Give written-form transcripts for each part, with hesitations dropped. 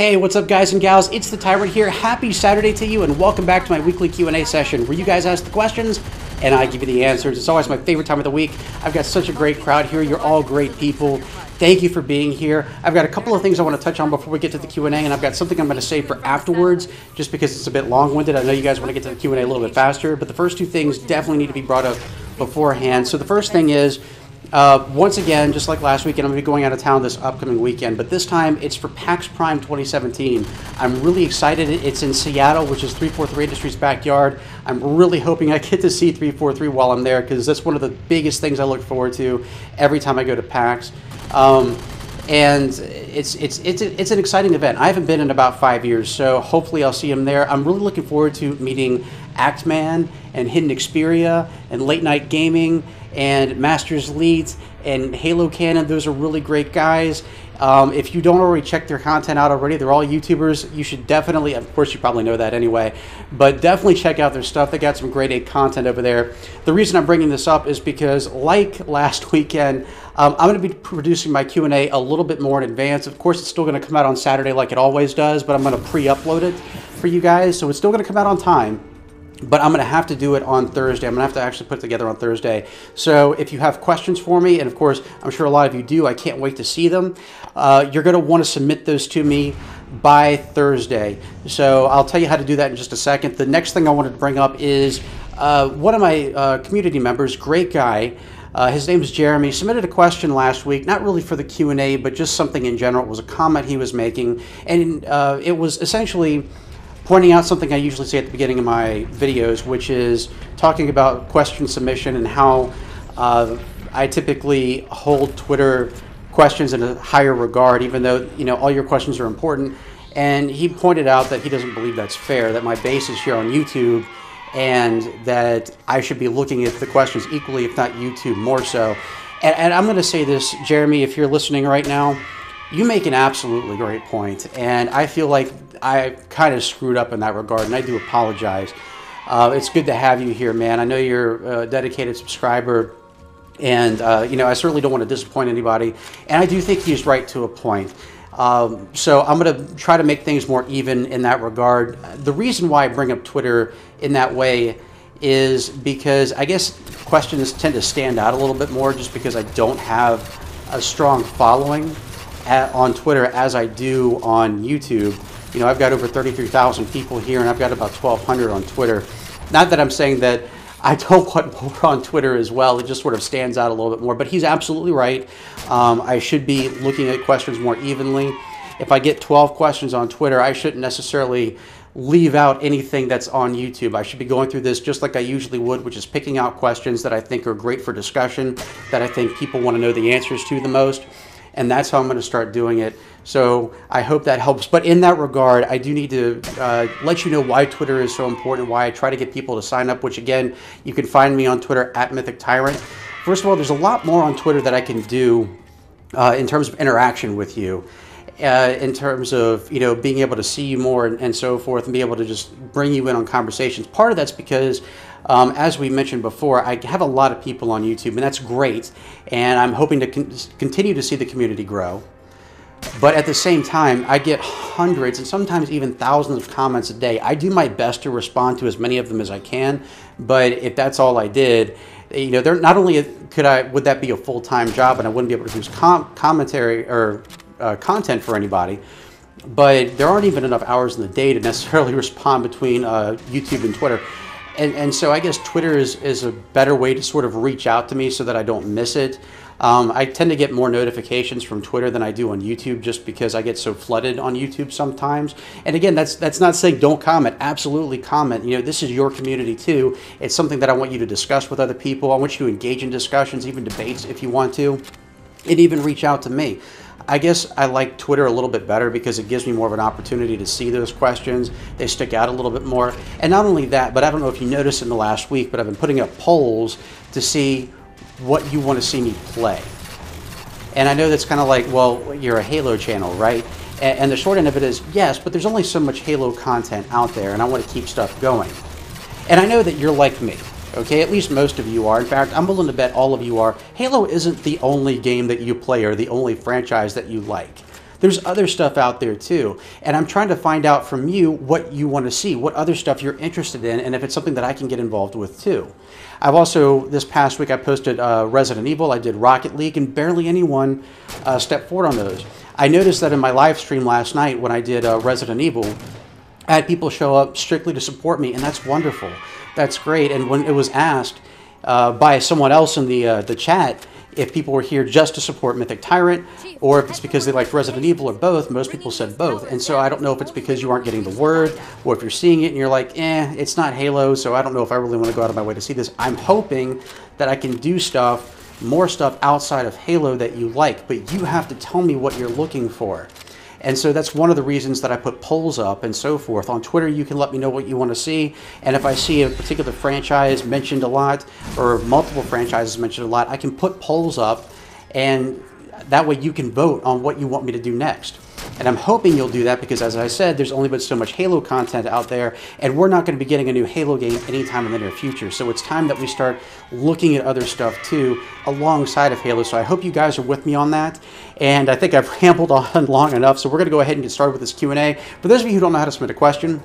Hey, what's up guys and gals? It's the Tyrant here. Happy Saturday to you and welcome back to my weekly Q&A session where you guys ask the questions and I give you the answers. It's always my favorite time of the week. I've got such a great crowd here. You're all great people. Thank you for being here. I've got a couple of things I want to touch on before we get to the Q&A, and I've got something I'm going to say for afterwards just because it's a bit long-winded. I know you guys want to get to the Q&A a little bit faster, but the first two things definitely need to be brought up beforehand. So the first thing is, once again, just like last weekend, I'm going to be going out of town this upcoming weekend, but this time it's for PAX Prime 2017. I'm really excited. It's in Seattle, which is 343 Industries' backyard. I'm really hoping I get to see 343 while I'm there because that's one of the biggest things I look forward to every time I go to PAX. And it's an exciting event. I haven't been in about 5 years, so hopefully I'll see him there. I'm really looking forward to meeting Actman and Hidden Xperia and Late Night Gaming and Masters Leads and Halo Cannon. Those are really great guys. If you don't already check their content out already, they're all YouTubers. You should definitely, of course you probably know that anyway, but definitely check out their stuff. They got some great A content over there. The reason I'm bringing this up is because, like last weekend, I'm going to be producing my Q&A a little bit more in advance. Of course, it's still going to come out on Saturday like it always does, but I'm going to pre-upload it for you guys, so it's still going to come out on time. But I'm going to have to do it on Thursday. I'm going to have to actually put it together on Thursday. So if you have questions for me, and of course, I'm sure a lot of you do, I can't wait to see them. You're going to want to submit those to me by Thursday. So I'll tell you how to do that in just a second. The next thing I wanted to bring up is one of my community members, great guy, his name is Jeremy, submitted a question last week, not really for the Q&A, but just something in general. It was a comment he was making, and it was essentially pointing out something I usually say at the beginning of my videos, which is talking about question submission and how I typically hold Twitter questions in a higher regard, even though, you know, all your questions are important. And he pointed out that he doesn't believe that's fair, that my base is here on YouTube, and that I should be looking at the questions equally, if not YouTube more so. And I'm going to say this, Jeremy, if you're listening right now, you make an absolutely great point, and I feel like I kind of screwed up in that regard, and I do apologize. It's good to have you here, man. I know you're a dedicated subscriber, and you know, I certainly don't want to disappoint anybody, and I do think he's right to a point. So I'm going to try to make things more even in that regard. The reason why I bring up Twitter in that way is because I guess questions tend to stand out a little bit more just because I don't have a strong following on Twitter as I do on YouTube. You know, I've got over 33,000 people here, and I've got about 1,200 on Twitter. Not that I'm saying that I don't want more on Twitter as well. It just sort of stands out a little bit more. But he's absolutely right. I should be looking at questions more evenly. If I get 12 questions on Twitter, I shouldn't necessarily leave out anything that's on YouTube. I should be going through this just like I usually would, which is picking out questions that I think are great for discussion, that I think people want to know the answers to the most. And that's how I'm going to start doing it. So I hope that helps. But in that regard, I do need to let you know why Twitter is so important, why I try to get people to sign up, which again, you can find me on Twitter at MythicTyrant. First of all, there's a lot more on Twitter that I can do in terms of interaction with you, in terms of, you know, being able to see you more and so forth, and be able to just bring you in on conversations. Part of that's because as we mentioned before, I have a lot of people on YouTube, and that's great, and I'm hoping to continue to see the community grow. But at the same time, I get hundreds and sometimes even thousands of comments a day. I do my best to respond to as many of them as I can, but if that's all I did, you know, they're not only would that be a full-time job and I wouldn't be able to produce commentary or content for anybody, but there aren't even enough hours in the day to necessarily respond between YouTube and Twitter. And so I guess Twitter is a better way to sort of reach out to me so that I don't miss it. I tend to get more notifications from Twitter than I do on YouTube just because I get so flooded on YouTube sometimes. And again, that's not saying don't comment. Absolutely comment. You know, this is your community too. It's something that I want you to discuss with other people. I want you to engage in discussions, even debates if you want to, and even reach out to me. I guess I like Twitter a little bit better because it gives me more of an opportunity to see those questions. They stick out a little bit more. And not only that, but I don't know if you noticed in the last week, but I've been putting up polls to see what you want to see me play. And I know that's kind of like, well, you're a Halo channel, right? And the short end of it is, yes, but there's only so much Halo content out there, and I want to keep stuff going. And I know that you're like me. Okay, at least most of you are. In fact, I'm willing to bet all of you are. Halo isn't the only game that you play or the only franchise that you like. there's other stuff out there too. And I'm trying to find out from you what you want to see, what other stuff you're interested in, and if it's something that I can get involved with too. I've also, this past week, I posted Resident Evil, I did Rocket League, and barely anyone stepped forward on those. I noticed that in my live stream last night when I did Resident Evil, I had people show up strictly to support me, and that's wonderful. That's great. And when it was asked by someone else in the chat if people were here just to support MythicTyrant or if it's because they liked Resident Evil or both, most people said both. And so I don't know if it's because you aren't getting the word or if you're seeing it and you're like, it's not Halo, so I don't know if I really want to go out of my way to see this. I'm hoping that I can do stuff, more stuff outside of Halo that you like, but you have to tell me what you're looking for. And so that's one of the reasons that I put polls up and so forth. On Twitter, you can let me know what you want to see. And if I see a particular franchise mentioned a lot or multiple franchises mentioned a lot, I can put polls up and that way you can vote on what you want me to do next. And I'm hoping you'll do that because, as I said, there's only been so much Halo content out there, and we're not going to be getting a new Halo game anytime in the near future. So it's time that we start looking at other stuff, too, alongside of Halo. So I hope you guys are with me on that. And I think I've rambled on long enough, so we're going to go ahead and get started with this Q&A. For those of you who don't know how to submit a question,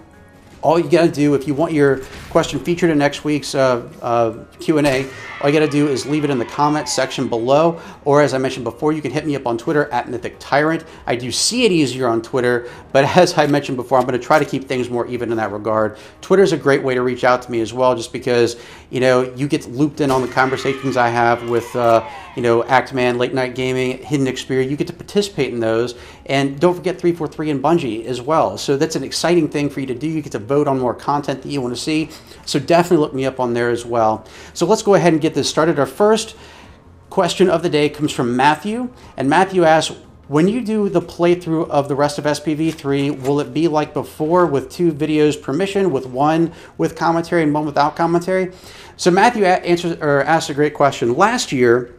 all you got to do, if you want your question featured in next week's Q&A, all you got to do is leave it in the comments section below, or as I mentioned before, you can hit me up on Twitter at MythicTyrant. I do see it easier on Twitter, but as I mentioned before, I'm going to try to keep things more even in that regard. Twitter is a great way to reach out to me as well, just because, you know, you get looped in on the conversations I have with, you know, Actman, Late Night Gaming, Hidden Xperia. You get to participate in those, and don't forget 343 and Bungie as well. So that's an exciting thing for you to do. You get to vote on more content that you want to see. So definitely look me up on there as well. So let's go ahead and get this started. Our first question of the day comes from Matthew, and Matthew asks, when you do the playthrough of the rest of SPV3, will it be like before with 2 videos per mission, with 1 with commentary and 1 without commentary? So Matthew asked a great question. Last year,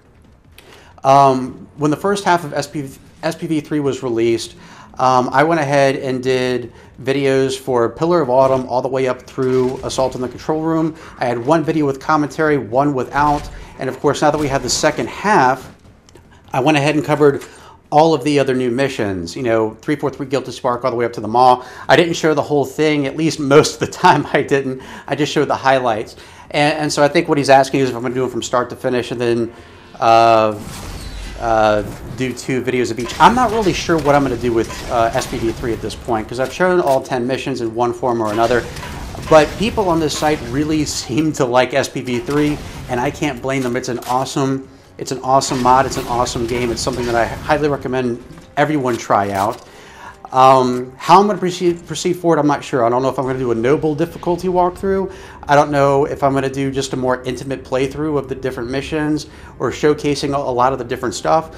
when the first half of SPV3 was released, I went ahead and did videos for Pillar of Autumn all the way up through Assault on the Control Room. I had 1 video with commentary, 1 without. And of course, now that we have the second half, I went ahead and covered all of the other new missions, you know, 343 Guilty Spark all the way up to the Maw. I didn't show the whole thing, at least most of the time I didn't. I just showed the highlights. And so I think what he's asking is if I'm going to do it from start to finish and then do 2 videos of each. I'm not really sure what I'm going to do with SPV3 at this point, because I've shown all 10 missions in one form or another. But people on this site really seem to like SPV3, and I can't blame them. It's an awesome mod. It's an awesome game. It's something that I highly recommend everyone try out. How I'm going to proceed forward, I'm not sure. I don't know if I'm going to do a noble difficulty walkthrough. I don't know if I'm going to do just a more intimate playthrough of the different missions or showcasing a lot of the different stuff.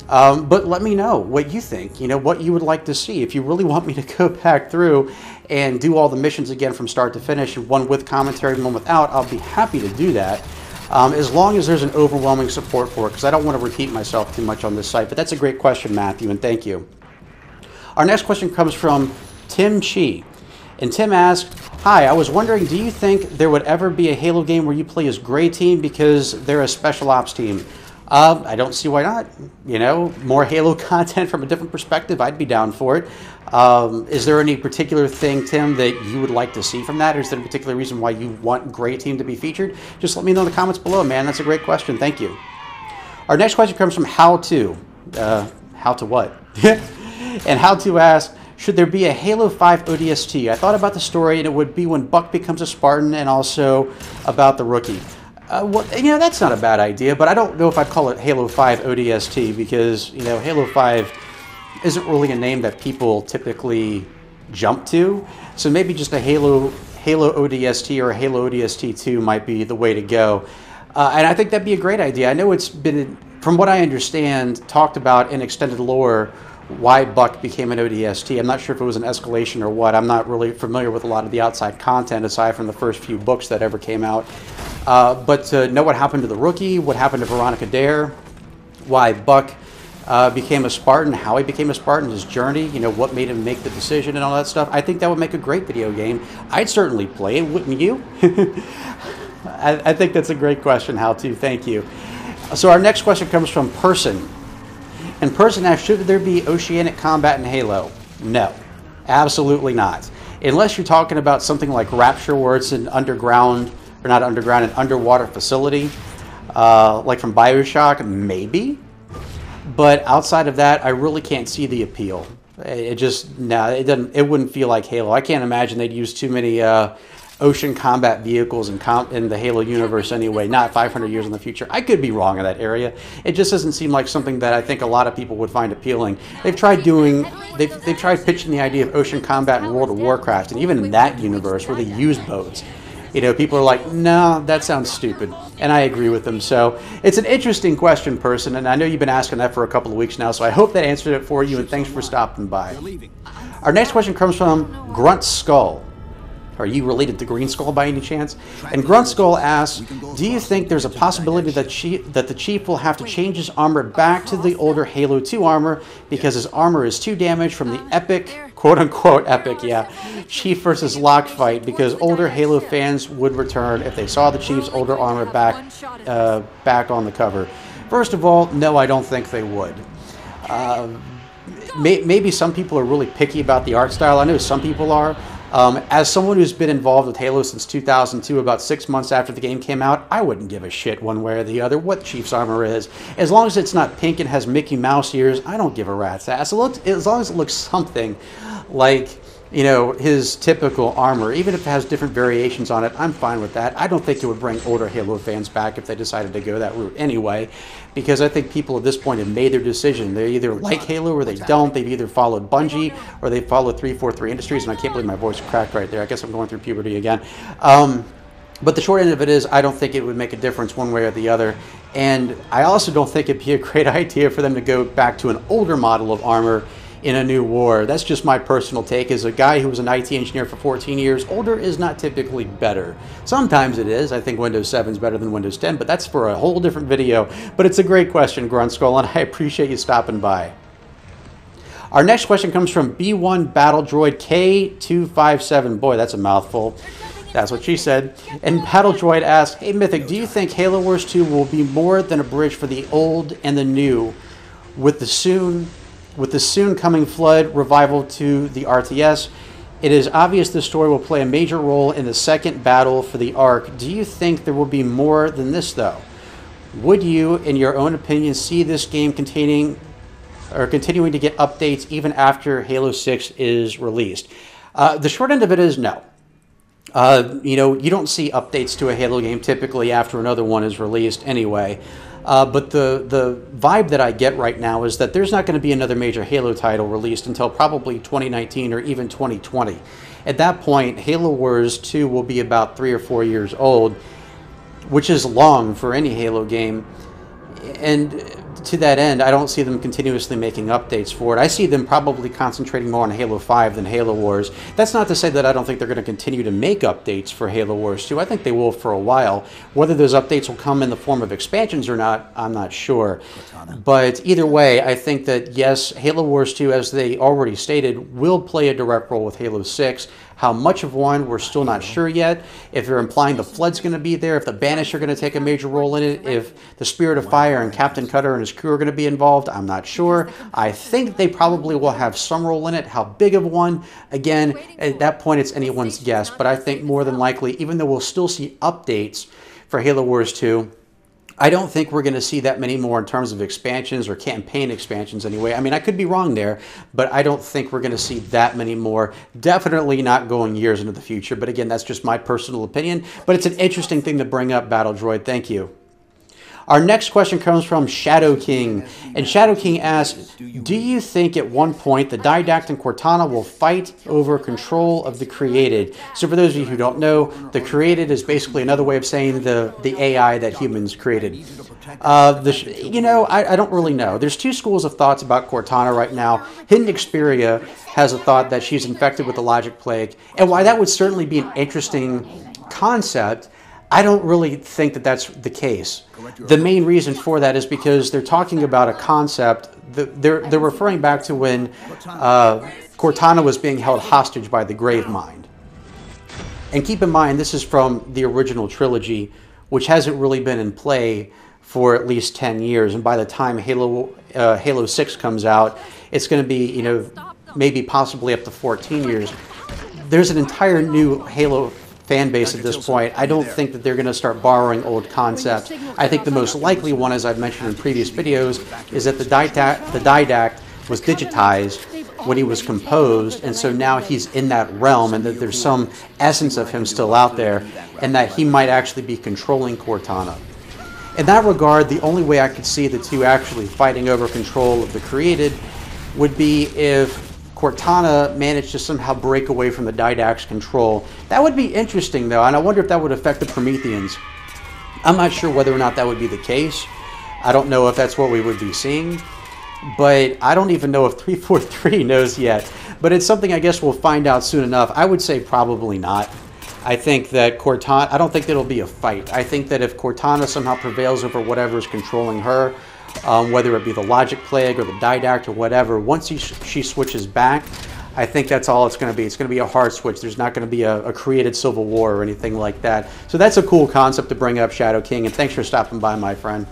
But let me know what you think, you know, what you would like to see. If you really want me to go back through and do all the missions again from start to finish, 1 with commentary and 1 without, I'll be happy to do that. As long as there's an overwhelming support for it, because I don't want to repeat myself too much on this site. But that's a great question, Matthew, and thank you. Our next question comes from Tim Chi. And Tim asks, hi, I was wondering, do you think there would ever be a Halo game where you play as Gray Team because they're a special ops team? I don't see why not. You know, more Halo content from a different perspective, I'd be down for it. Is there any particular thing, Tim, that you would like to see from that? Or is there a particular reason why you want Gray Team to be featured? Just let me know in the comments below, man. That's a great question. Thank you. Our next question comes from How To. How to what? And How To asks, should there be a Halo 5 ODST? I thought about the story, and it would be when Buck becomes a Spartan, and also about the rookie. Well, you know, that's not a bad idea, but I don't know if I'd call it Halo 5 ODST because, you know, Halo 5 isn't really a name that people typically jump to. So maybe just a Halo ODST or a Halo ODST 2 might be the way to go. And I think that'd be a great idea. I know it's been, from what I understand, talked about in extended lore why Buck became an ODST. I'm not sure if it was an escalation or what. I'm not really familiar with a lot of the outside content aside from the first few books that ever came out. But to know what happened to the rookie, what happened to Veronica Dare, why Buck became a Spartan, how he became a Spartan, his journey, you know, what made him make the decision and all that stuff, I think that would make a great video game. I'd certainly play it, wouldn't you? I think that's a great question, How To. Thank you. So our next question comes from Person. And person asks, should there be oceanic combat in Halo? No, absolutely not. Unless you're talking about something like Rapture, where it's an underground, or not underground, an underwater facility, like from BioShock, maybe. But outside of that, I really can't see the appeal. It just, no, it doesn't. It wouldn't feel like Halo. I can't imagine they'd use too many ocean combat vehicles in the Halo universe anyway. Not 500 years in the future. I could be wrong in that area. It just doesn't seem like something that I think a lot of people would find appealing. They've tried pitching the idea of ocean combat in World of Warcraft, and even in that universe where they use boats. You know, people are like, no, that sounds stupid. And I agree with them. So it's an interesting question, person. And I know you've been asking that for a couple of weeks now. So I hope that answered it for you. And thanks for stopping by. Our next question comes from Grunt Skull. Are you related to Green Skull by any chance? And Grunt Skull asks, do you think there's a possibility that the Chief will have to change his armor back to the older Halo 2 armor because his armor is too damaged from the epic, quote-unquote epic, yeah, Chief versus Locke fight, because older Halo fans would return if they saw the Chief's older armor back on the cover? First of all, no, I don't think they would. Maybe some people are really picky about the art style. I know some people are. As someone who's been involved with Halo since 2002, about 6 months after the game came out, I wouldn't give a shit one way or the other what Chief's armor is. As long as it's not pink and has Mickey Mouse ears, I don't give a rat's ass. As long as it looks something like, you know, his typical armor, even if it has different variations on it, I'm fine with that. I don't think it would bring older Halo fans back if they decided to go that route anyway, because I think people at this point have made their decision. They either like Halo or they don't. They've either followed Bungie or they followed 343 Industries, and I can't believe my voice cracked right there. I guess I'm going through puberty again. But the short end of it is, I don't think it would make a difference one way or the other. And I also don't think it'd be a great idea for them to go back to an older model of armor in a new war. That's just my personal take. As a guy who was an IT engineer for 14 years, older is not typically better. Sometimes it is. I think Windows 7 is better than Windows 10, but that's for a whole different video. But it's a great question, Grunt Skull, and I appreciate you stopping by. Our next question comes from B1 Battle Droid K257. Boy, that's a mouthful. That's what she said. And Battle Droid asks, hey Mythic, do you think Halo Wars 2 will be more than a bridge for the old and the new with the soon coming flood revival to the RTS? It is obvious the story will play a major role in the second battle for the Ark. Do you think there will be more than this, though? Would you, in your own opinion, see this game continuing to get updates even after Halo 6 is released? The short end of it is no. You know, you don't see updates to a Halo game typically after another one is released anyway. But the vibe that I get right now is that there's not going to be another major Halo title released until probably 2019 or even 2020. At that point, Halo Wars 2 will be about 3 or 4 years old, which is long for any Halo game. And to that end, I don't see them continuously making updates for it. I see them probably concentrating more on Halo 5 than Halo Wars. That's not to say that I don't think they're going to continue to make updates for Halo Wars 2. I think they will for a while. Whether those updates will come in the form of expansions or not, I'm not sure. But either way, I think that yes, Halo Wars 2, as they already stated, will play a direct role with Halo 6. How much of one, we're still not sure yet. If they're implying the Flood's going to be there, if the Banished are going to take a major role in it, if the Spirit of Fire and Captain Cutter and his crew are going to be involved, I'm not sure. I think they probably will have some role in it. How big of one? Again, at that point, it's anyone's guess. But I think more than likely, even though we'll still see updates for Halo Wars 2, I don't think we're going to see that many more in terms of expansions or campaign expansions anyway. I mean, I could be wrong there, but I don't think we're going to see that many more. Definitely not going years into the future. But again, that's just my personal opinion. But it's an interesting thing to bring up, Battle Droid. Thank you. Our next question comes from Shadow King. And Shadow King asks, do you think at one point the Didact and Cortana will fight over control of the created? So for those of you who don't know, the created is basically another way of saying the AI that humans created. You know, I don't really know. There's two schools of thoughts about Cortana right now. Hidden Xperia has a thought that she's infected with the Logic Plague. And while that would certainly be an interesting concept, I don't really think that that's the case. The main reason for that is because they're talking about a concept. They're referring back to when Cortana was being held hostage by the Gravemind. And keep in mind, this is from the original trilogy, which hasn't really been in play for at least 10 years. And by the time Halo 6 comes out, it's going to be, you know, maybe possibly up to 14 years. There's an entire new Halo fan base at this point. I don't think that they're going to start borrowing old concepts. I think the most likely one, as I've mentioned in previous videos, is that the Didact was digitized when he was composed, and so now he's in that realm, and that there's some essence of him still out there, and that he might actually be controlling Cortana. In that regard, the only way I could see the two actually fighting over control of the created would be if Cortana managed to somehow break away from the Didact's control. That would be interesting, though, and I wonder if that would affect the Prometheans. I'm not sure whether or not that would be the case. I don't know if that's what we would be seeing, but I don't even know if 343 knows yet. But it's something I guess we'll find out soon enough. I would say probably not. I think that Cortana, I don't think it'll be a fight. I think that if Cortana somehow prevails over whatever is controlling her, whether it be the Logic Plague or the Didact or whatever, once she switches back, I think that's all it's going to be. It's going to be a hard switch. There's not going to be a created civil war or anything like that. So that's a cool concept to bring up, Shadow King, and thanks for stopping by, my friend.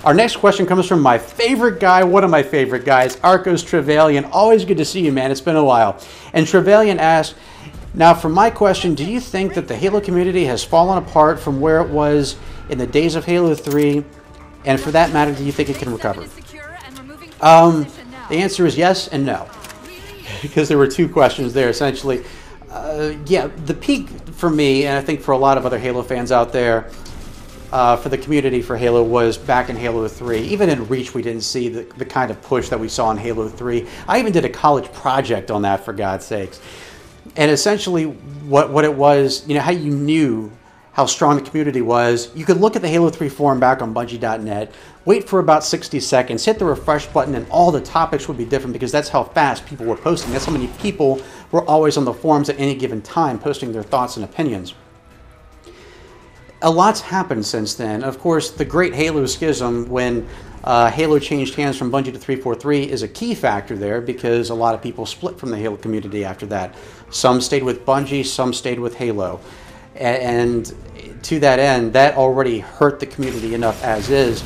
Our next question comes from my favorite guy, one of my favorite guys, Arcos Trevelyan. Always good to see you, man. It's been a while. And Trevelyan asked, now for my question, do you think that the Halo community has fallen apart from where it was in the days of Halo 3? And for that matter, do you think it can recover? The answer is yes and no. Because there were two questions there, essentially. Yeah, the peak for me, and I think for a lot of other Halo fans out there, for the community for Halo was back in Halo 3. Even in Reach, we didn't see the kind of push that we saw in Halo 3. I even did a college project on that, for God's sakes. And essentially, what it was, you know, how you knew how strong the community was, you could look at the Halo 3 forum back on Bungie.net, wait for about 60 seconds, hit the refresh button, and all the topics would be different because that's how fast people were posting. That's how many people were always on the forums at any given time posting their thoughts and opinions. A lot's happened since then. Of course, the great Halo schism when Halo changed hands from Bungie to 343 is a key factor there because a lot of people split from the Halo community after that. Some stayed with Bungie, some stayed with Halo. And to that end, that already hurt the community enough as is.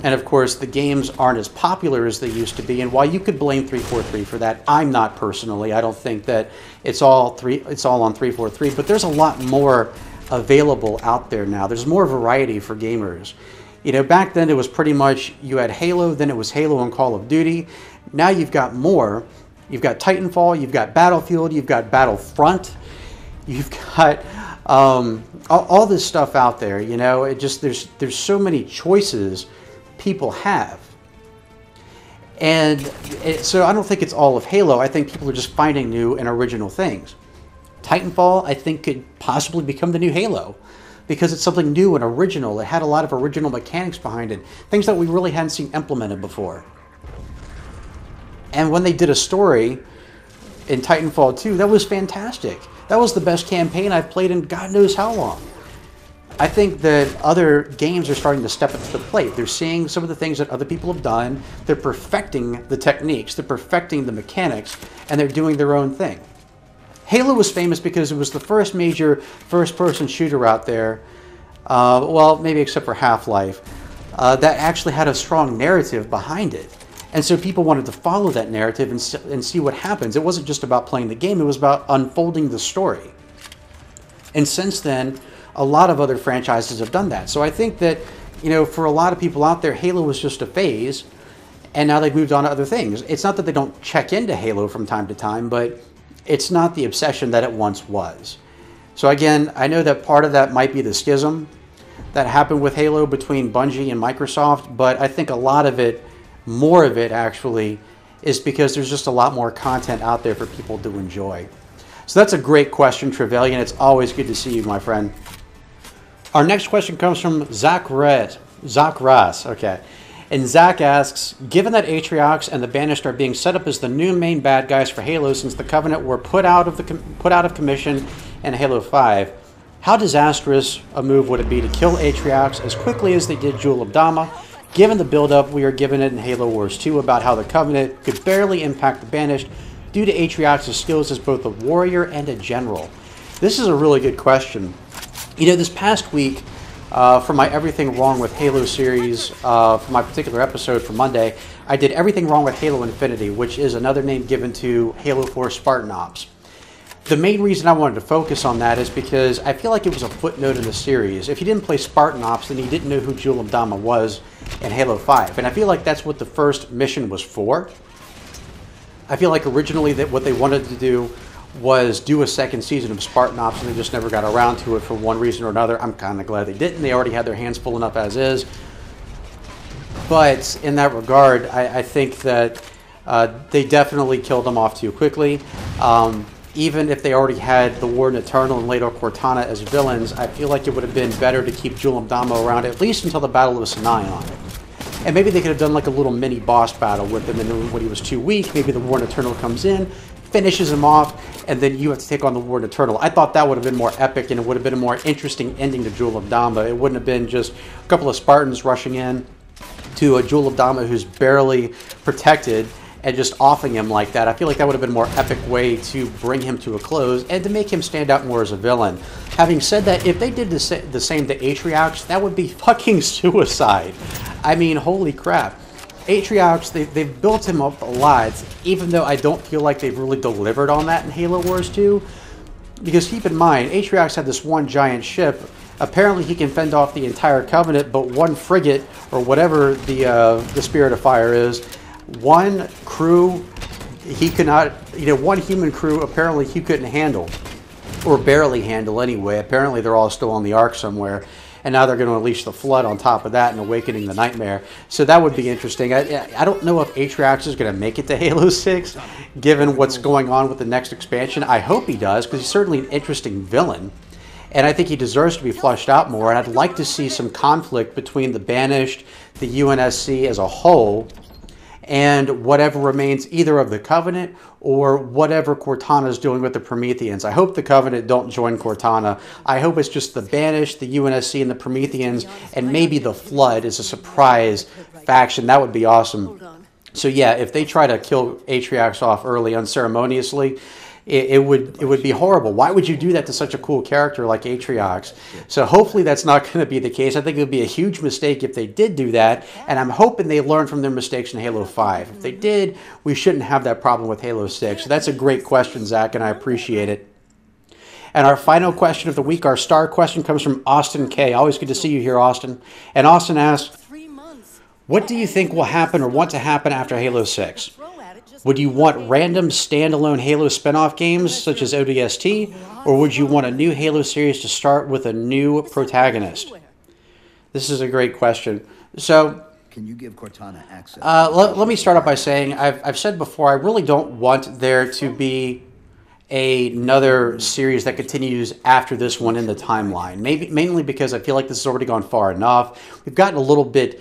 And of course, the games aren't as popular as they used to be. And while you could blame 343 for that, I'm not personally. I don't think that it's all on 343. But there's a lot more available out there now. There's more variety for gamers. You know, back then it was pretty much you had Halo, then it was Halo and Call of Duty. Now you've got more. You've got Titanfall, you've got Battlefield, you've got Battlefront, you've got all this stuff out there. You know, it just there's so many choices people have, and so I don't think it's all of Halo. I think people are just finding new and original things. Titanfall, I think, could possibly become the new Halo because it's something new and original. It had a lot of original mechanics behind it, things that we really hadn't seen implemented before. And when they did a story in Titanfall 2, that was fantastic. That was the best campaign I've played in God knows how long. I think that other games are starting to step up to the plate. They're seeing some of the things that other people have done. They're perfecting the techniques. They're perfecting the mechanics. And they're doing their own thing. Halo was famous because it was the first major first-person shooter out there, well, maybe except for Half-Life, that actually had a strong narrative behind it. And so people wanted to follow that narrative and see what happens. It wasn't just about playing the game, it was about unfolding the story. And since then, a lot of other franchises have done that. So I think that, you know, for a lot of people out there, Halo was just a phase, and now they've moved on to other things. It's not that they don't check into Halo from time to time, but it's not the obsession that it once was. So again, I know that part of that might be the schism that happened with Halo between Bungie and Microsoft, but I think a lot of it, more of it actually, is because there's just a lot more content out there for people to enjoy. So that's a great question, Trevelyan. It's always good to see you, my friend. Our next question comes from Zach Ross. Okay. And Zach asks, given that Atriox and the Banished are being set up as the new main bad guys for Halo since the Covenant were put out of commission in Halo 5, how disastrous a move would it be to kill Atriox as quickly as they did Jewel of Dama, given the build-up we are given it in Halo Wars 2 about how the Covenant could barely impact the Banished due to Atriox's skills as both a warrior and a general? This is a really good question. You know, this past week, For my Everything Wrong with Halo series, for my particular episode for Monday, I did Everything Wrong with Halo Infinity, which is another name given to Halo 4 Spartan Ops. The main reason I wanted to focus on that is because I feel like it was a footnote in the series. If you didn't play Spartan Ops, then you didn't know who Jul 'Mdama was in Halo 5. And I feel like that's what the first mission was for. I feel like originally that what they wanted to do was do a second season of Spartan Ops, and they just never got around to it for one reason or another. I'm kind of glad they didn't. They already had their hands full enough as is. But in that regard, I think that they definitely killed them off too quickly. Even if they already had the Warden Eternal and later Cortana as villains, I feel like it would have been better to keep Jul 'Mdama around at least until the Battle of Sinai. And maybe they could have done like a little mini boss battle with him, and when he was too weak, maybe the Warden Eternal comes in, finishes him off, and then you have to take on the Warden Eternal. I thought that would have been more epic, and it would have been a more interesting ending to Jul 'Mdama. It wouldn't have been just a couple of Spartans rushing in to a Jul 'Mdama who's barely protected and just offing him like that. I feel like that would have been a more epic way to bring him to a close and to make him stand out more as a villain. Having said that, if they did the same to Atriox, that would be fucking suicide. I mean, holy crap. Atriox, they've built him up a lot, even though I don't feel like they've really delivered on that in Halo Wars 2. Because keep in mind, Atriox had this one giant ship. Apparently he can fend off the entire Covenant, but one frigate, or whatever the Spirit of Fire is, one crew, he could not, one human crew apparently he couldn't handle, or barely handle anyway. Apparently they're all still on the Ark somewhere, and now they're going to unleash the Flood on top of that and awakening the Nightmare. So that would be interesting. I don't know if Atriox is going to make it to Halo 6, given what's going on with the next expansion. I hope he does, because he's certainly an interesting villain. And I think he deserves to be fleshed out more, and I'd like to see some conflict between the Banished, the UNSC as a whole, and whatever remains either of the Covenant or whatever Cortana is doing with the Prometheans. I hope the Covenant don't join Cortana. I hope it's just the Banished, the UNSC, and the Prometheans, and maybe the Flood is a surprise faction. That would be awesome. So yeah, if they try to kill Atriox off early unceremoniously, it would be horrible. Why would you do that to such a cool character like Atriox? So hopefully that's not going to be the case. I think it would be a huge mistake if they did do that, and I'm hoping they learned from their mistakes in Halo 5. If they did, we shouldn't have that problem with Halo 6. So that's a great question, Zach, and I appreciate it. And our final question of the week, our star question, comes from Austin K. Always good to see you here, Austin. And Austin asks, what do you think will happen or want to happen after Halo 6? Would you want random standalone Halo spin-off games such as ODST, or would you want a new Halo series to start with a new protagonist? This is a great question. So, can you give Cortana access? Let me start off by saying I've said before, I really don't want there to be another series that continues after this one in the timeline. Mainly because I feel like this has already gone far enough. We've gotten a little bit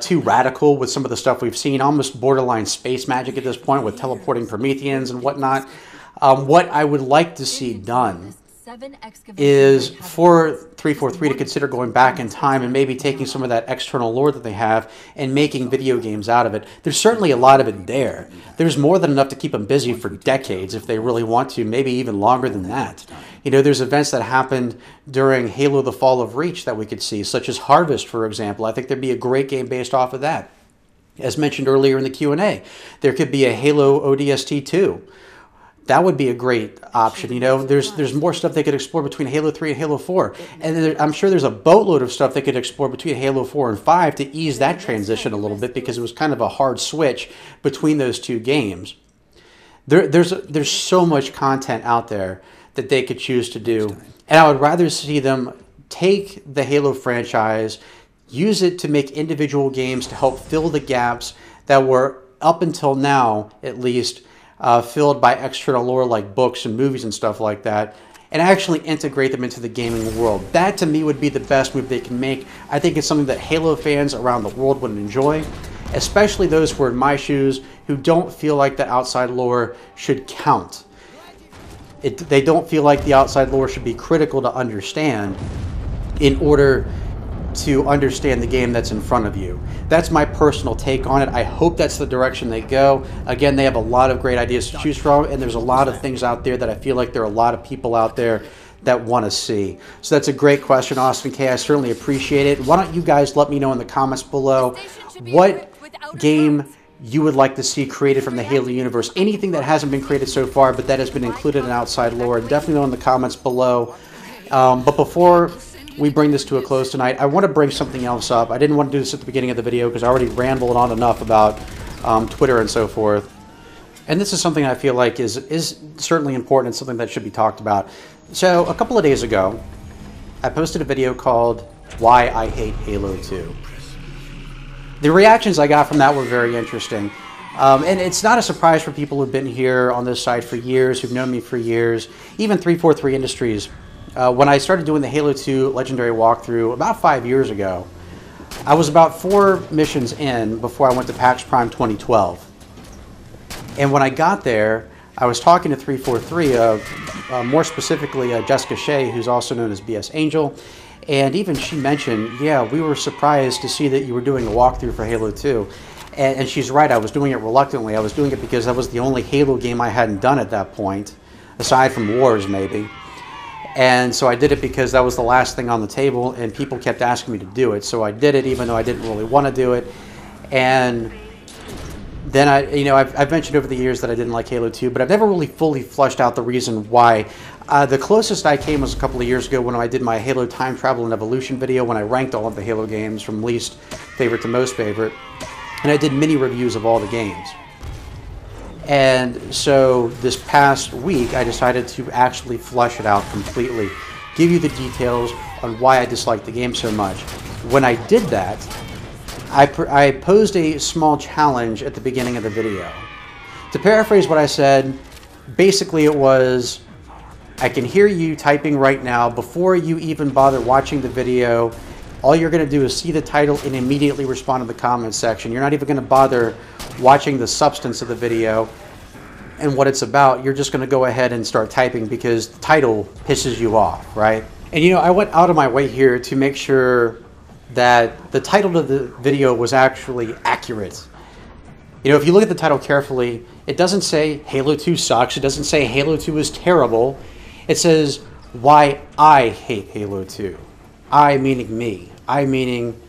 too radical with some of the stuff we've seen, almost borderline space magic at this point with teleporting Prometheans and whatnot. What I would like to see done is for 343 to consider going back in time and maybe taking some of that external lore that they have and making video games out of it. There's certainly a lot of it there. There's more than enough to keep them busy for decades if they really want to, maybe even longer than that. There's events that happened during Halo the Fall of Reach that we could see, such as Harvest, for example. I think there'd be a great game based off of that. As mentioned earlier in the Q&A, there could be a Halo ODST 2. That would be a great option. There's more stuff they could explore between Halo 3 and Halo 4. And I'm sure there's a boatload of stuff they could explore between Halo 4 and 5 to ease that transition a little bit, because it was kind of a hard switch between those two games. There's so much content out there that they could choose to do. And I would rather see them take the Halo franchise, use it to make individual games to help fill the gaps that were, up until now at least, filled by external lore like books and movies and stuff like that, and actually integrate them into the gaming world. That, to me, would be the best move they can make. I think it's something that Halo fans around the world would enjoy, especially those who are in my shoes who don't feel like the outside lore should count. They don't feel like the outside lore should be critical to understand in order to understand the game that's in front of you. That's my personal take on it. I hope that's the direction they go. Again, they have a lot of great ideas to choose from, and there's a lot of things out there that I feel like there are a lot of people out there that want to see? So that's a great question, Austin K. I certainly appreciate it. Why don't you guys let me know in the comments below what game you would like to see created from the Halo universe. Anything that hasn't been created so far, but that has been included in outside lore. Definitely know in the comments below. But before we bring this to a close tonight, I want to bring something else up. I didn't want to do this at the beginning of the video because I already rambled on enough about Twitter and so forth. And this is something I feel like is certainly important and something that should be talked about. So a couple of days ago, I posted a video called Why I Hate Halo 2. The reactions I got from that were very interesting. And it's not a surprise for people who've been here on this site for years, who've known me for years, even 343 Industries. When I started doing the Halo 2 Legendary walkthrough about 5 years ago, I was about 4 missions in before I went to PAX Prime 2012. And when I got there, I was talking to 343, more specifically Jessica Shea, who's also known as BS Angel, and even she mentioned, yeah, we were surprised to see that you were doing a walkthrough for Halo 2. And she's right, I was doing it reluctantly. I was doing it because that was the only Halo game I hadn't done at that point, aside from Wars maybe. And so I did it because that was the last thing on the table, and people kept asking me to do it. So I did it even though I didn't really want to do it. And then I've mentioned over the years that I didn't like Halo 2, but I've never really fully flushed out the reason why. The closest I came was a couple of years ago when I did my Halo Time Travel and Evolution video, when I ranked all of the Halo games from least favorite to most favorite. And I did mini reviews of all the games. And so this past week, I decided to actually flush it out completely, give you the details on why I disliked the game so much. When I did that, I posed a small challenge at the beginning of the video. To paraphrase what I said, basically it was, I can hear you typing right now. Before you even bother watching the video, all you're going to do is see the title and immediately respond in the comments section. You're not even going to bother watching the substance of the video and what it's about. You're just going to go ahead and start typing because the title pisses you off, right? And you know, I went out of my way here to make sure that the title of the video was actually accurate. You know, if you look at the title carefully, it doesn't say Halo 2 sucks. It doesn't say Halo 2 is terrible. It says why I hate Halo 2. I meaning me. I meaning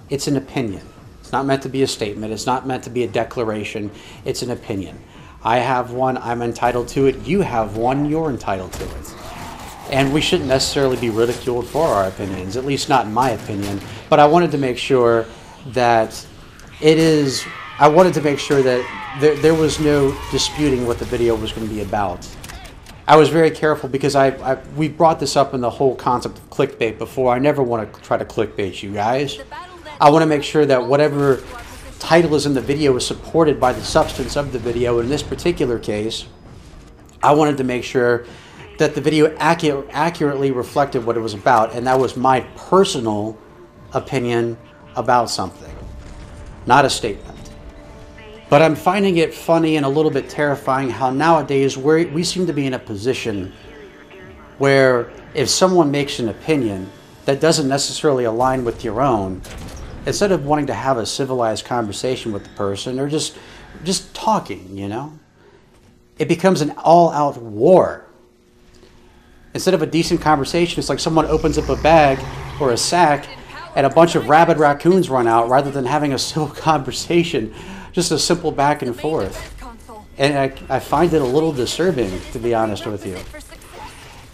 it's an opinion. It's not meant to be a statement. It's not meant to be a declaration. It's an opinion. I have one. I'm entitled to it. You have one. You're entitled to it. And we shouldn't necessarily be ridiculed for our opinions, at least not in my opinion. But I wanted to make sure that I wanted to make sure that there was no disputing what the video was going to be about. I was very careful because we brought this up in the whole concept of clickbait before. I never want to try to clickbait you guys. I want to make sure that whatever title is in the video is supported by the substance of the video. In this particular case, I wanted to make sure that the video accurately reflected what it was about, and that was my personal opinion about something, not a statement. But I'm finding it funny and a little bit terrifying how nowadays we seem to be in a position where if someone makes an opinion that doesn't necessarily align with your own, instead of wanting to have a civilized conversation with the person or just talking, you know, it becomes an all-out war. Instead of a decent conversation, it's like someone opens up a bag or a sack and a bunch of rabid raccoons run out rather than having a civil conversation. Just a simple back and forth. And I find it a little disturbing, to be honest with you.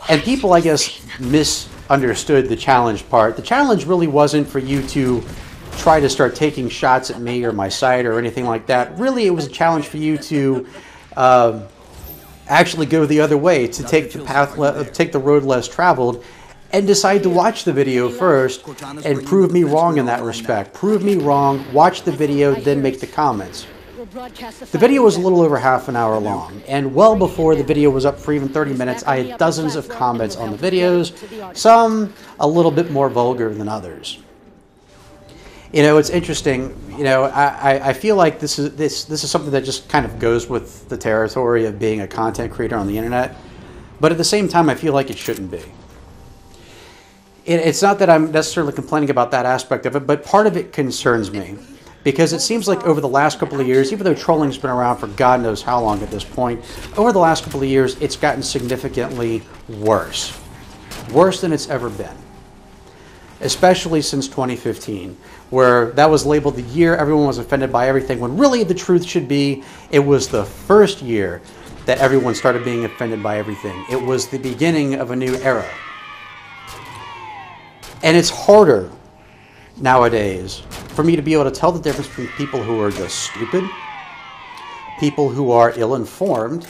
And people, I guess, misunderstood the challenge part. The challenge really wasn't for you to try to start taking shots at me or my site or anything like that. Really, it was a challenge for you to actually go the other way, to take the road less traveled, and decide to watch the video first and prove me wrong in that respect. Prove me wrong, watch the video, then make the comments. The video was a little over half an hour long, and well before the video was up for even 30 minutes, I had dozens of comments on the videos, some a little bit more vulgar than others. You know, it's interesting. You know, I feel like this is something that just kind of goes with the territory of being a content creator on the internet, but at the same time, I feel like it shouldn't be. It's not that I'm necessarily complaining about that aspect of it, but part of it concerns me because it seems like over the last couple of years, even though trolling's been around for God knows how long at this point, over the last couple of years, it's gotten significantly worse. worse than it's ever been, especially since 2015, where that was labeled the year everyone was offended by everything, when really the truth should be it was the first year that everyone started being offended by everything. It was the beginning of a new era. And it's harder nowadays for me to be able to tell the difference between people who are just stupid, people who are ill-informed,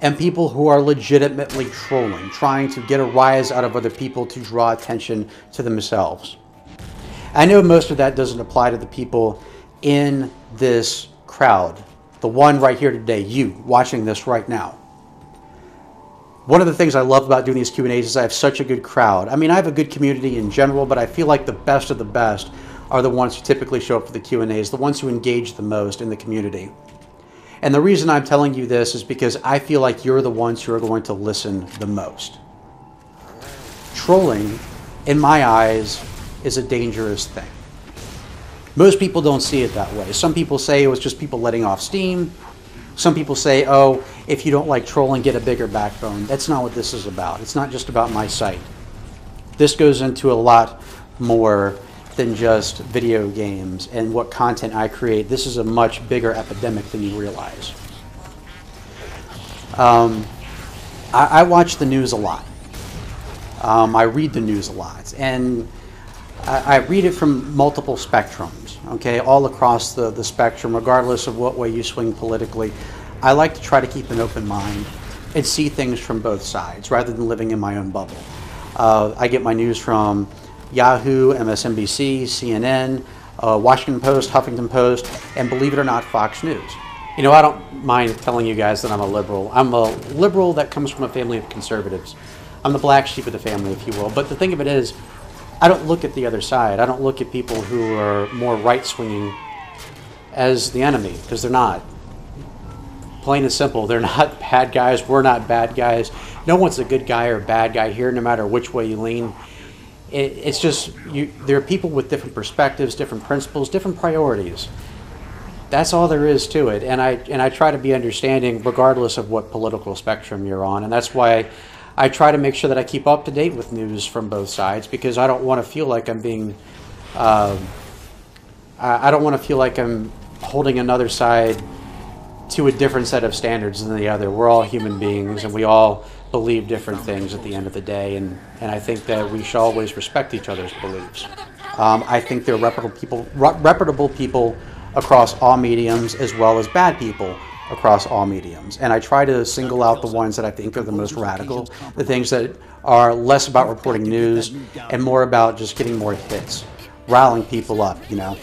and people who are legitimately trolling, trying to get a rise out of other people to draw attention to themselves. I know most of that doesn't apply to the people in this crowd, the one right here today, you watching this right now. One of the things I love about doing these Q&As is I have such a good crowd. I mean, I have a good community in general, but I feel like the best of the best are the ones who typically show up for the Q&As, the ones who engage the most in the community. And the reason I'm telling you this is because I feel like you're the ones who are going to listen the most. Trolling, in my eyes, is a dangerous thing. Most people don't see it that way. Some people say it was just people letting off steam. Some people say, oh, if you don't like trolling, get a bigger backbone. That's not what this is about. It's not just about my site. This goes into a lot more than just video games and what content I create. This is a much bigger epidemic than you realize. I watch the news a lot. I read the news a lot. And I read it from multiple spectrums, okay, all across the spectrum, regardless of what way you swing politically. I like to try to keep an open mind and see things from both sides rather than living in my own bubble. I get my news from Yahoo, MSNBC, CNN, Washington Post, Huffington Post, and believe it or not, Fox News. You know, I don't mind telling you guys that I'm a liberal. I'm a liberal that comes from a family of conservatives. I'm the black sheep of the family, if you will. But the thing of it is, I don't look at the other side. I don't look at people who are more right-swinging as the enemy, because they're not. Plain and simple, they're not bad guys. We're not bad guys. No one's a good guy or bad guy here, no matter which way you lean. It's just, there are people with different perspectives, different principles, different priorities. That's all there is to it. And I try to be understanding regardless of what political spectrum you're on. And that's why I try to make sure that I keep up to date with news from both sides, because I don't want to feel like I'm being, I don't want to feel like I'm holding another side to a different set of standards than the other. We're all human beings, and we all believe different things at the end of the day, and I think that we should always respect each other's beliefs. I think there are reputable people across all mediums, as well as bad people across all mediums. And I try to single out the ones that I think are the most radical, the things that are less about reporting news and more about just getting more hits, riling people up, you know.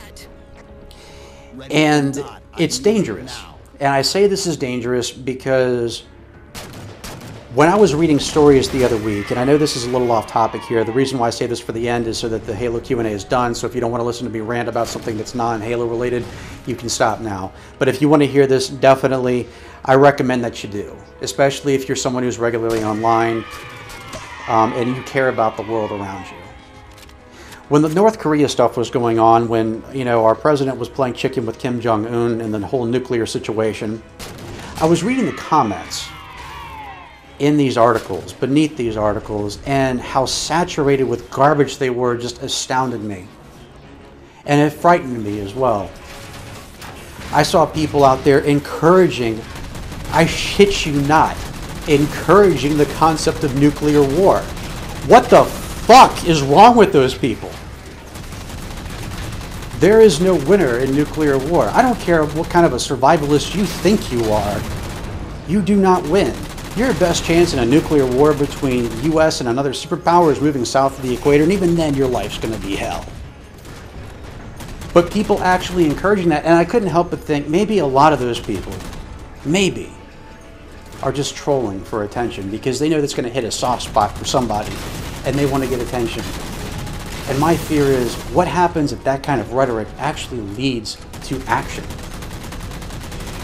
And it's dangerous. And I say this is dangerous because when I was reading stories the other week, and I know this is a little off topic here, the reason why I say this for the end is so that the Halo Q&A is done, so if you don't want to listen to me rant about something that's non-Halo related, you can stop now. But if you want to hear this, definitely, I recommend that you do, especially if you're someone who's regularly online and you care about the world around you. When the North Korea stuff was going on, when, you know, our president was playing chicken with Kim Jong-un and the whole nuclear situation, I was reading the comments in these articles, beneath these articles, and how saturated with garbage they were just astounded me. And it frightened me as well. I saw people out there encouraging, I shit you not, encouraging the concept of nuclear war. What the fuck is wrong with those people? There is no winner in nuclear war. I don't care what kind of a survivalist you think you are. You do not win. Your best chance in a nuclear war between the U.S. and another superpower is moving south of the equator, and even then your life's going to be hell. But people actually encouraging that, and I couldn't help but think maybe a lot of those people, maybe, are just trolling for attention because they know that's going to hit a soft spot for somebody, and they want to get attention. And my fear is, what happens if that kind of rhetoric actually leads to action?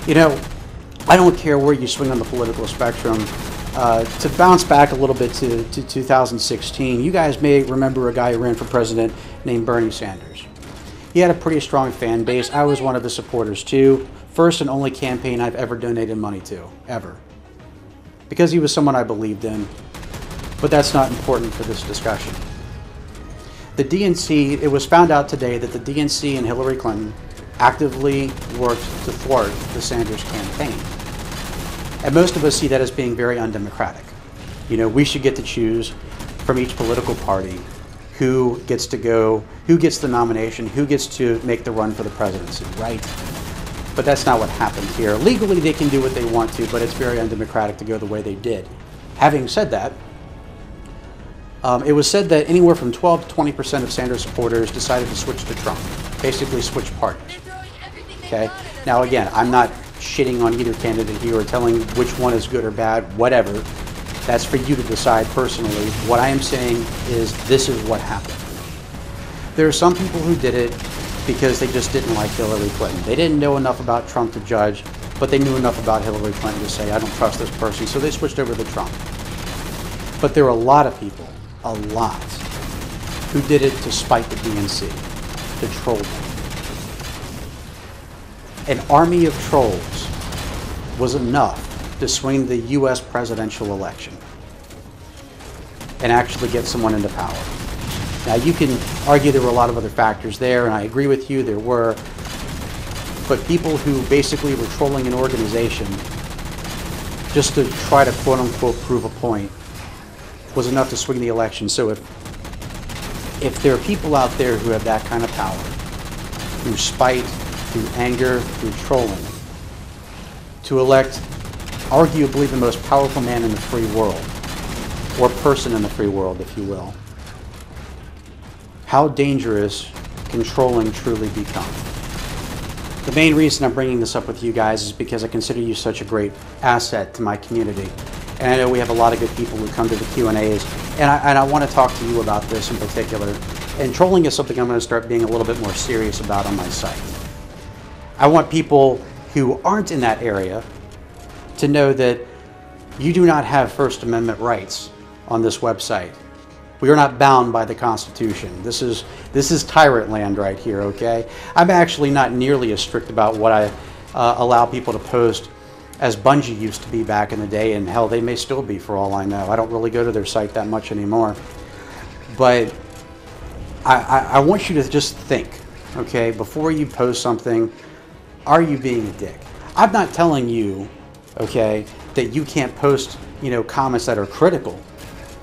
You know, I don't care where you swing on the political spectrum. To bounce back a little bit to 2016, you guys may remember a guy who ran for president named Bernie Sanders. He had a pretty strong fan base. I was one of the supporters too. First and only campaign I've ever donated money to, ever. Because he was someone I believed in. But that's not important for this discussion. The DNC, it was found out today that the DNC and Hillary Clinton actively worked to thwart the Sanders campaign. And most of us see that as being very undemocratic. You know, we should get to choose from each political party who gets to go, who gets the nomination, who gets to make the run for the presidency, right? But that's not what happened here. Legally, they can do what they want to, but it's very undemocratic to go the way they did. Having said that, it was said that anywhere from 12 to 20% of Sanders supporters decided to switch to Trump, basically switch parties. Okay? Now again, I'm not shitting on either candidate here or telling which one is good or bad, whatever. That's for you to decide personally. What I am saying is this is what happened. There are some people who did it because they just didn't like Hillary Clinton. They didn't know enough about Trump to judge, but they knew enough about Hillary Clinton to say, I don't trust this person, so they switched over to Trump. But there are a lot of people, a lot, who did it to spite the DNC, to troll them. An army of trolls was enough to swing the U.S. presidential election and actually get someone into power. Now, you can argue there were a lot of other factors there, and I agree with you, there were, but people who basically were trolling an organization just to try to quote-unquote prove a point was enough to swing the election. So if there are people out there who have that kind of power, through spite, through anger, through trolling, to elect arguably the most powerful man in the free world, or person in the free world, if you will, how dangerous can trolling truly become? The main reason I'm bringing this up with you guys is because I consider you such a great asset to my community. And I know we have a lot of good people who come to the Q&As, and I want to talk to you about this in particular. And trolling is something I'm going to start being a little bit more serious about on my site. I want people who aren't in that area to know that you do not have First Amendment rights on this website. We are not bound by the Constitution. This is tyrant land right here, okay? I'm actually not nearly as strict about what I allow people to post as Bungie used to be back in the day, and hell, they may still be for all I know. I don't really go to their site that much anymore. But I want you to just think, okay, before you post something, are you being a dick? I'm not telling you, okay, that you can't post, comments that are critical.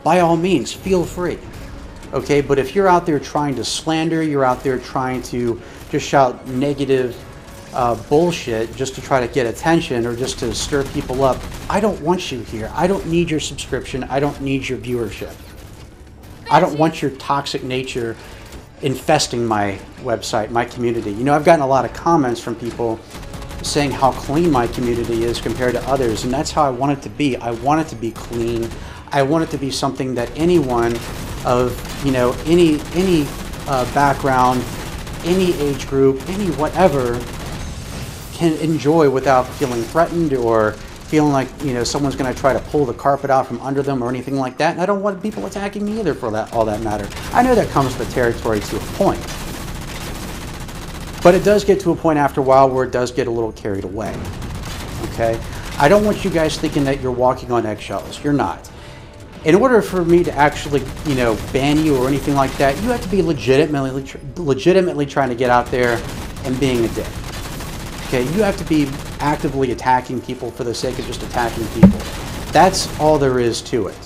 By all means, feel free, okay? But if you're out there trying to slander, you're out there trying to just shout negative bullshit just to try to get attention or just to stir people up, I don't want you here. I don't need your subscription. I don't need your viewership. I don't want your toxic nature infesting my website, my community. I've gotten a lot of comments from people saying how clean my community is compared to others, and that's how I want it to be. I want it to be clean. I want it to be something that anyone of any background, any age group, any whatever can enjoy without feeling threatened or feeling like someone's going to try to pull the carpet out from under them or anything like that. And I don't want people attacking me either, for all that matter. I know that comes with the territory to a point, but it does get to a point after a while where it does get a little carried away. Okay, I don't want you guys thinking that you're walking on eggshells. You're not. In order for me to actually, ban you or anything like that, you have to be legitimately trying to get out there and being a dick. Okay, you have to be actively attacking people for the sake of just attacking people. That's all there is to it.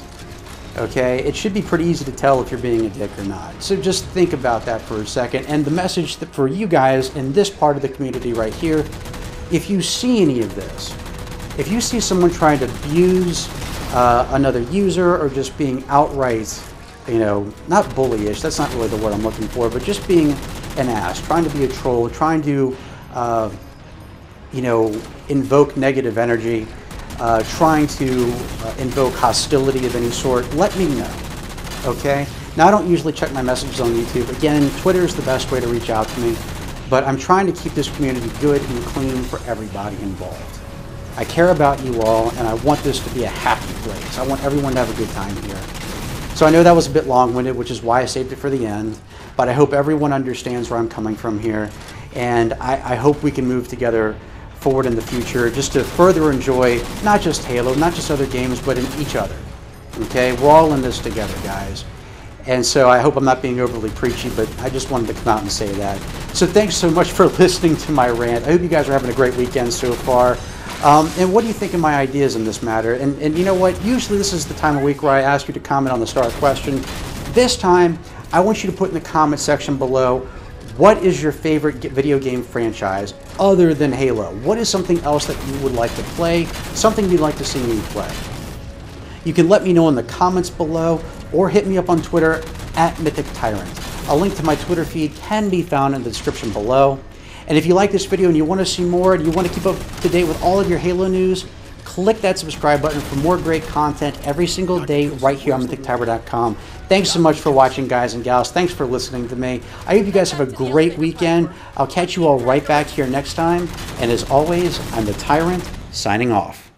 Okay, it should be pretty easy to tell if you're being a dick or not. So just think about that for a second. And the message that for you guys in this part of the community right here, if you see any of this, if you see someone trying to abuse another user or just being outright, not bullyish, that's not really the word I'm looking for, but just being an ass, trying to be a troll, trying to invoke negative energy, trying to invoke hostility of any sort, let me know, okay? Now, I don't usually check my messages on YouTube. Again, Twitter is the best way to reach out to me, but I'm trying to keep this community good and clean for everybody involved. I care about you all, and I want this to be a happy place. I want everyone to have a good time here. So I know that was a bit long-winded, which is why I saved it for the end, but I hope everyone understands where I'm coming from here, and I hope we can move together forward in the future just to further enjoy not just Halo, not just other games, but in each other. Okay, we're all in this together, guys. And so I hope I'm not being overly preachy, but I just wanted to come out and say that. So thanks so much for listening to my rant. I hope you guys are having a great weekend so far. And what do you think of my ideas in this matter? And you know what? Usually this is the time of week where I ask you to comment on the star question. This time, I want you to put in the comment section below, what is your favorite video game franchise other than Halo? What is something else that you would like to play? Something you'd like to see me play? You can let me know in the comments below or hit me up on Twitter at MythicTyrant. A link to my Twitter feed can be found in the description below. And if you like this video and you want to see more and you want to keep up to date with all of your Halo news, click that subscribe button for more great content every single day right here on MythicTyrant.com. Thanks so much for watching, guys and gals. Thanks for listening to me. I hope you guys have a great weekend. I'll catch you all right back here next time. And as always, I'm the Tyrant, signing off.